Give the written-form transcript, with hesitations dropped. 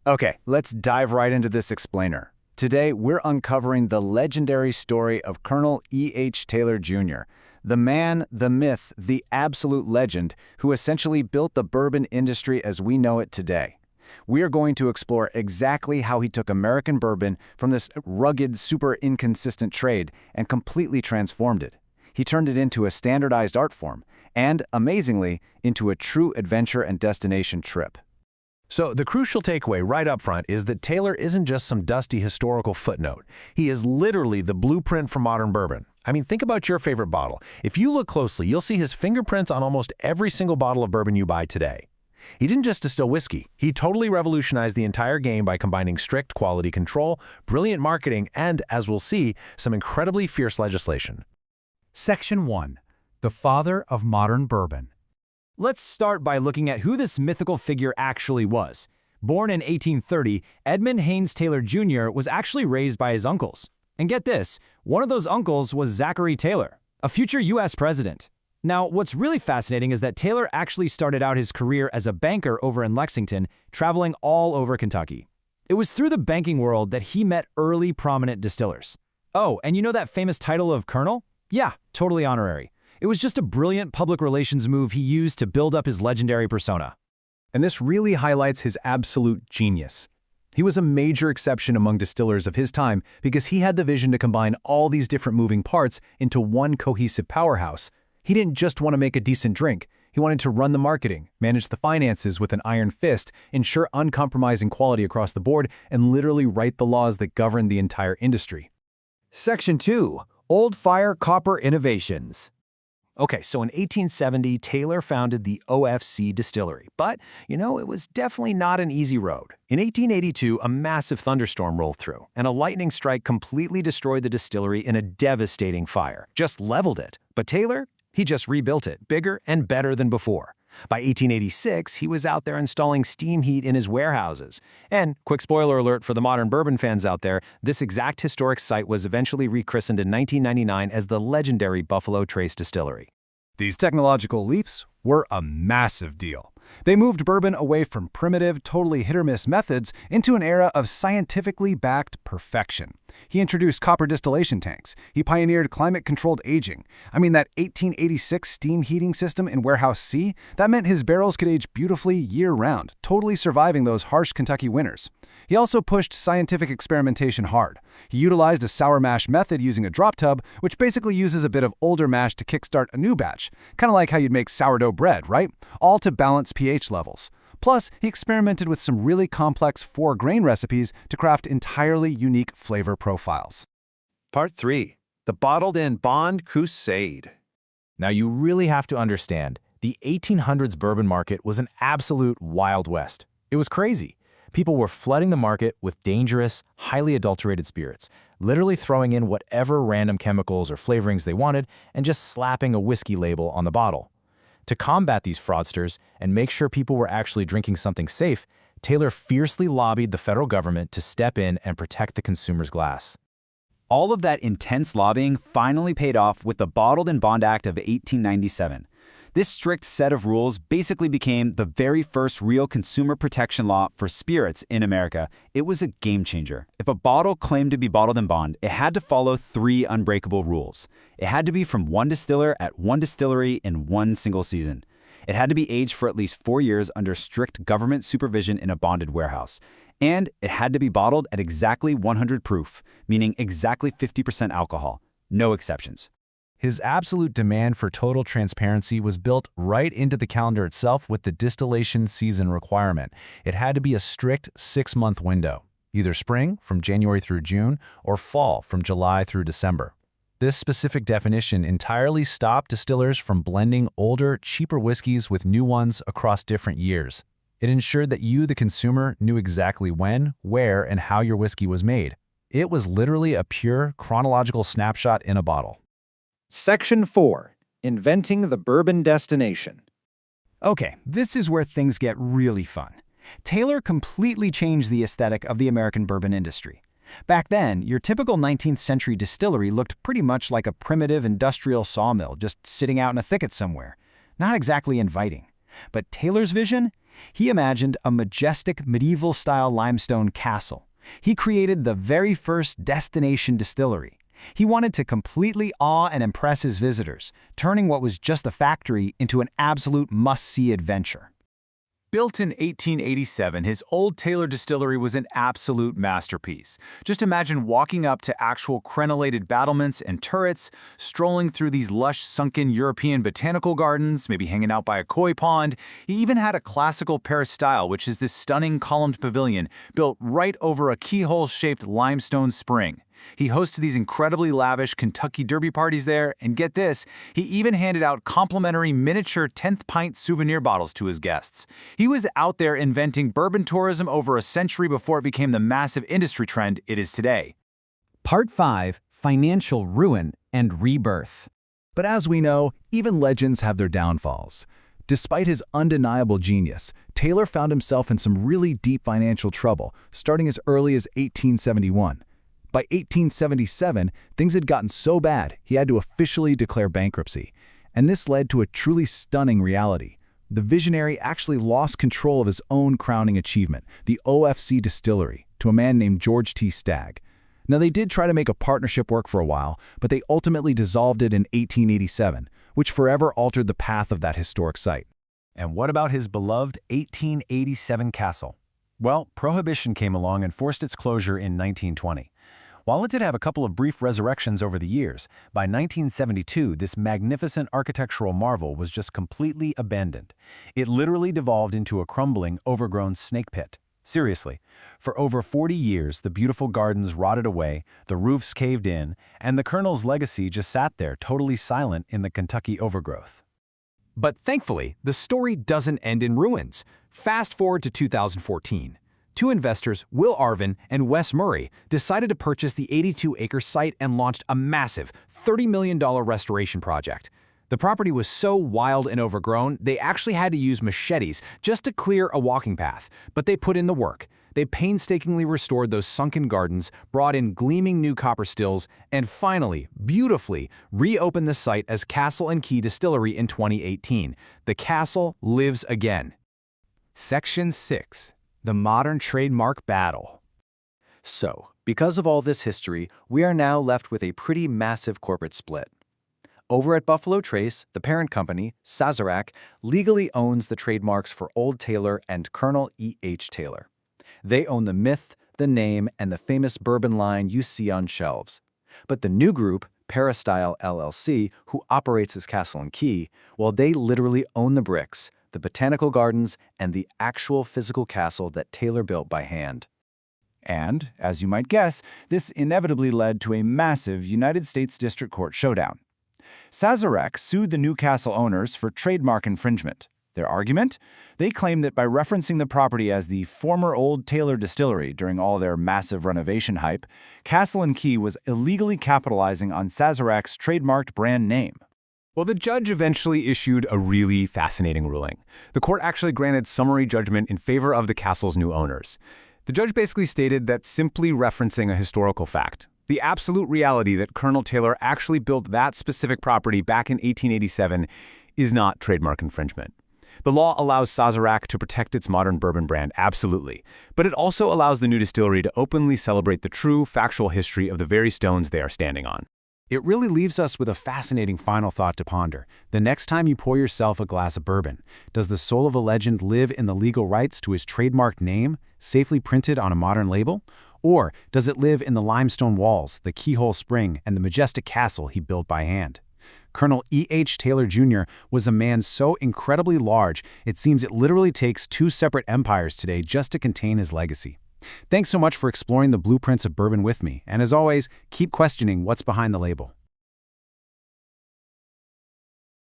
Okay, let's dive right into this explainer. Today, we're uncovering the legendary story of Colonel E.H. Taylor Jr., the man, the myth, the absolute legend who essentially built the bourbon industry as we know it today. We are going to explore exactly how he took American bourbon from this rugged, super inconsistent trade and completely transformed it. He turned it into a standardized art form and, amazingly, into a true adventure and destination trip. So the crucial takeaway right up front is that Taylor isn't just some dusty historical footnote. He is literally the blueprint for modern bourbon. I mean, think about your favorite bottle. If you look closely, you'll see his fingerprints on almost every single bottle of bourbon you buy today. He didn't just distill whiskey. He totally revolutionized the entire game by combining strict quality control, brilliant marketing, and, as we'll see, some incredibly fierce legislation. Section 1. The Father of Modern Bourbon. Let's start by looking at who this mythical figure actually was. Born in 1830, Edmund Haynes Taylor Jr. was actually raised by his uncles. And get this, one of those uncles was Zachary Taylor, a future U.S. president. Now, what's really fascinating is that Taylor actually started out his career as a banker over in Lexington, traveling all over Kentucky. It was through the banking world that he met early prominent distillers. Oh, and you know that famous title of colonel? Yeah, totally honorary. It was just a brilliant public relations move he used to build up his legendary persona. And this really highlights his absolute genius. He was a major exception among distillers of his time because he had the vision to combine all these different moving parts into one cohesive powerhouse. He didn't just want to make a decent drink. He wanted to run the marketing, manage the finances with an iron fist, ensure uncompromising quality across the board, and literally write the laws that govern the entire industry. Section 2. Old Fire Copper Innovations. Okay, so in 1870, Taylor founded the OFC distillery. But, it was definitely not an easy road. In 1882, a massive thunderstorm rolled through, and a lightning strike completely destroyed the distillery in a devastating fire. Just leveled it. But Taylor, he just rebuilt it, bigger and better than before. By 1886, he was out there installing steam heat in his warehouses. And, quick spoiler alert for the modern bourbon fans out there, this exact historic site was eventually rechristened in 1999 as the legendary Buffalo Trace Distillery. These technological leaps were a massive deal. They moved bourbon away from primitive, totally hit-or-miss methods into an era of scientifically backed perfection. He introduced copper distillation tanks. He pioneered climate-controlled aging. That 1886 steam heating system in Warehouse C, that meant his barrels could age beautifully year-round, totally surviving those harsh Kentucky winters. He also pushed scientific experimentation hard. He utilized a sour mash method using a drop tub, which basically uses a bit of older mash to kickstart a new batch. Kind of like how you'd make sourdough bread, right? All to balance pH levels. Plus, he experimented with some really complex 4-grain recipes to craft entirely unique flavor profiles. Part 3. The Bottled-in Bond Crusade. Now you really have to understand, the 1800s bourbon market was an absolute Wild West. It was crazy. People were flooding the market with dangerous, highly adulterated spirits, literally throwing in whatever random chemicals or flavorings they wanted and just slapping a whiskey label on the bottle. To combat these fraudsters and make sure people were actually drinking something safe, Taylor fiercely lobbied the federal government to step in and protect the consumer's glass. All of that intense lobbying finally paid off with the Bottled in Bond Act of 1897. This strict set of rules basically became the very first real consumer protection law for spirits in America. It was a game changer. If a bottle claimed to be bottled in bond, it had to follow 3 unbreakable rules. It had to be from one distiller at one distillery in one single season. It had to be aged for at least 4 years under strict government supervision in a bonded warehouse. And it had to be bottled at exactly 100 proof, meaning exactly 50% alcohol. No exceptions. His absolute demand for total transparency was built right into the calendar itself with the distillation season requirement. It had to be a strict 6-month window, either spring from January through June or fall from July through December. This specific definition entirely stopped distillers from blending older, cheaper whiskeys with new ones across different years. It ensured that you, the consumer, knew exactly when, where, and how your whiskey was made. It was literally a pure, chronological snapshot in a bottle. Section 4. Inventing the Bourbon Destination. Okay, this is where things get really fun. Taylor completely changed the aesthetic of the American bourbon industry. Back then, your typical 19th century distillery looked pretty much like a primitive industrial sawmill just sitting out in a thicket somewhere. Not exactly inviting. But Taylor's vision? He imagined a majestic medieval-style limestone castle. He created the very first destination distillery. He wanted to completely awe and impress his visitors, turning what was just a factory into an absolute must-see adventure. Built in 1887, his Old Taylor distillery was an absolute masterpiece. Just imagine walking up to actual crenellated battlements and turrets, strolling through these lush, sunken European botanical gardens, maybe hanging out by a koi pond. He even had a classical peristyle, which is this stunning columned pavilion built right over a keyhole-shaped limestone spring. He hosted these incredibly lavish Kentucky Derby parties there, and get this, he even handed out complimentary miniature 10th pint souvenir bottles to his guests. He was out there inventing bourbon tourism over a century before it became the massive industry trend it is today. Part 5. Financial Ruin and Rebirth. But as we know, even legends have their downfalls. Despite his undeniable genius, Taylor found himself in some really deep financial trouble, starting as early as 1871. By 1877, things had gotten so bad he had to officially declare bankruptcy. And this led to a truly stunning reality. The visionary actually lost control of his own crowning achievement, the OFC distillery, to a man named George T. Stagg. Now, they did try to make a partnership work for a while, but they ultimately dissolved it in 1887, which forever altered the path of that historic site. And what about his beloved 1887 castle? Well, Prohibition came along and forced its closure in 1920. While it did have a couple of brief resurrections over the years, by 1972 this magnificent architectural marvel was just completely abandoned. It literally devolved into a crumbling, overgrown snake pit. Seriously, for over 40 years the beautiful gardens rotted away, the roofs caved in, and the Colonel's legacy just sat there totally silent in the Kentucky overgrowth. But thankfully, the story doesn't end in ruins. Fast forward to 2014. Two investors, Will Arvin and Wes Murray, decided to purchase the 82-acre site and launched a massive $30 million restoration project. The property was so wild and overgrown, they actually had to use machetes just to clear a walking path, but they put in the work. They painstakingly restored those sunken gardens, brought in gleaming new copper stills, and finally, beautifully, reopened the site as Castle & Key Distillery in 2018. The castle lives again. Section 6. The Modern Trademark Battle. So, because of all this history, we are now left with a pretty massive corporate split. Over at Buffalo Trace, the parent company, Sazerac, legally owns the trademarks for Old Taylor and Colonel E.H. Taylor. They own the myth, the name, and the famous bourbon line you see on shelves. But the new group, Peristyle LLC, who operates as Castle & Key, well, they literally own the bricks, the botanical gardens, and the actual physical castle that Taylor built by hand. And, as you might guess, this inevitably led to a massive United States District Court showdown. Sazerac sued the new castle owners for trademark infringement. Their argument? They claim that by referencing the property as the former Old Taylor Distillery during all their massive renovation hype, Castle & Key was illegally capitalizing on Sazerac's trademarked brand name. Well, the judge eventually issued a really fascinating ruling. The court actually granted summary judgment in favor of the castle's new owners. The judge basically stated that simply referencing a historical fact, the absolute reality that Colonel Taylor actually built that specific property back in 1887, is not trademark infringement. The law allows Sazerac to protect its modern bourbon brand, absolutely, but it also allows the new distillery to openly celebrate the true, factual history of the very stones they are standing on. It really leaves us with a fascinating final thought to ponder. The next time you pour yourself a glass of bourbon, does the soul of a legend live in the legal rights to his trademarked name, safely printed on a modern label? Or does it live in the limestone walls, the keyhole spring, and the majestic castle he built by hand? Colonel E.H. Taylor Jr. was a man so incredibly large, it seems it literally takes two separate empires today just to contain his legacy. Thanks so much for exploring the blueprints of bourbon with me, and as always, keep questioning what's behind the label.